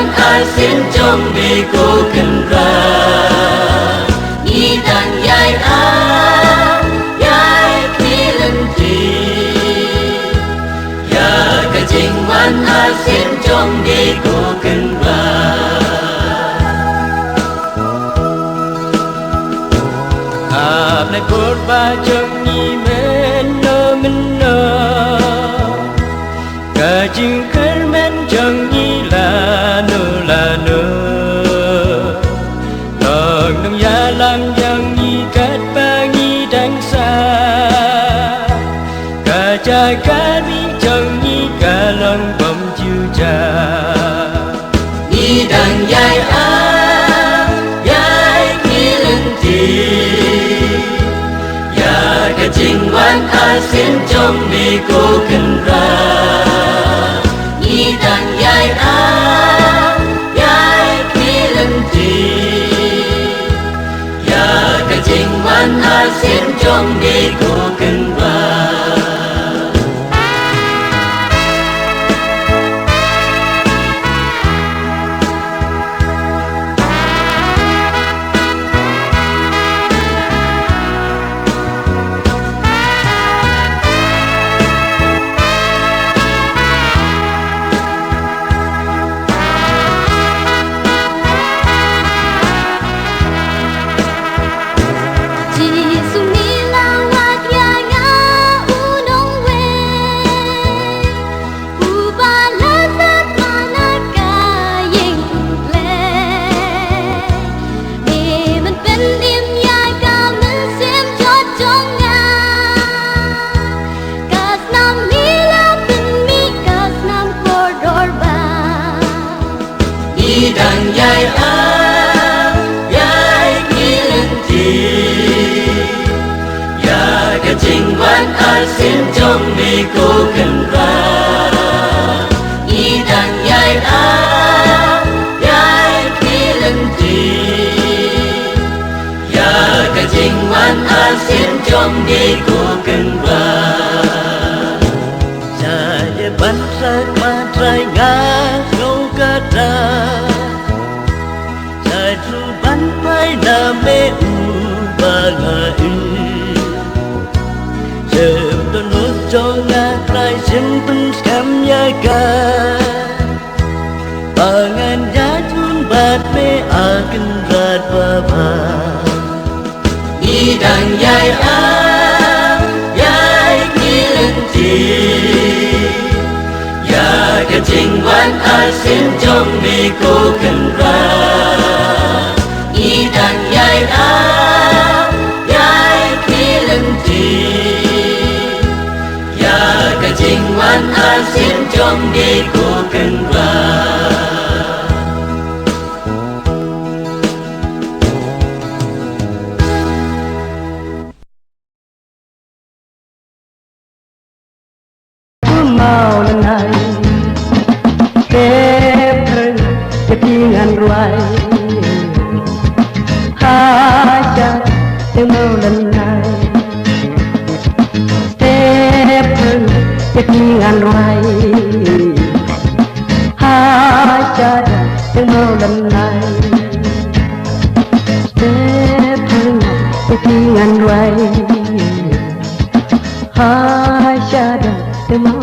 วันอาเซียนจงมีกูขึ้นรายี่ดังยายอายายที่ลันทีอยากกะจริงวันอาเซียนจงมีกูขึ้นราอาบในโคตรบาจงยี่เมนโนมันโนกะจริงขึ้นเมนจงยี่ลาโนลาโนลองน้องยาลำยังยี่กัดบางยี่ดังสากะจากกะวิจงยี่กะลองบ่มจิวจายี่ดังยายอายายที่ลันทีอยากกะจริงวันอาเซียนจงมีกูขึ้นรายี่ดังยายอายายที่ลันทีอยากกะจริงวันอาเซียนจงมีกูขึ้นราดังยายอายายที่ลันทีอยากกะจริงวันอาเซียนจงมีกูขึ้นราอีดังยายอายายที่ลันทีอยากกะจริงวันอาเซียนจงมีกูขึ้นราจะได้บันทึกมาไตรงานโลกาตาna me u ba nga ujem don no jong na trai sim pun skam ya ka pangan ya chun bat me akin rat ba ba ni dang yai a yai ki len ti ya ka jing wan a sim jong mi ko kan raดังยายอายายที่ลันทีอยากกะจริงวันอาเซียนจงมีกูกันราเมาลันไห้เก็บเพิ่งจะพิงอันไรhajat temulan nai tepen ketingan rai hajat temulan nai tepen ketingan rai hajat temulan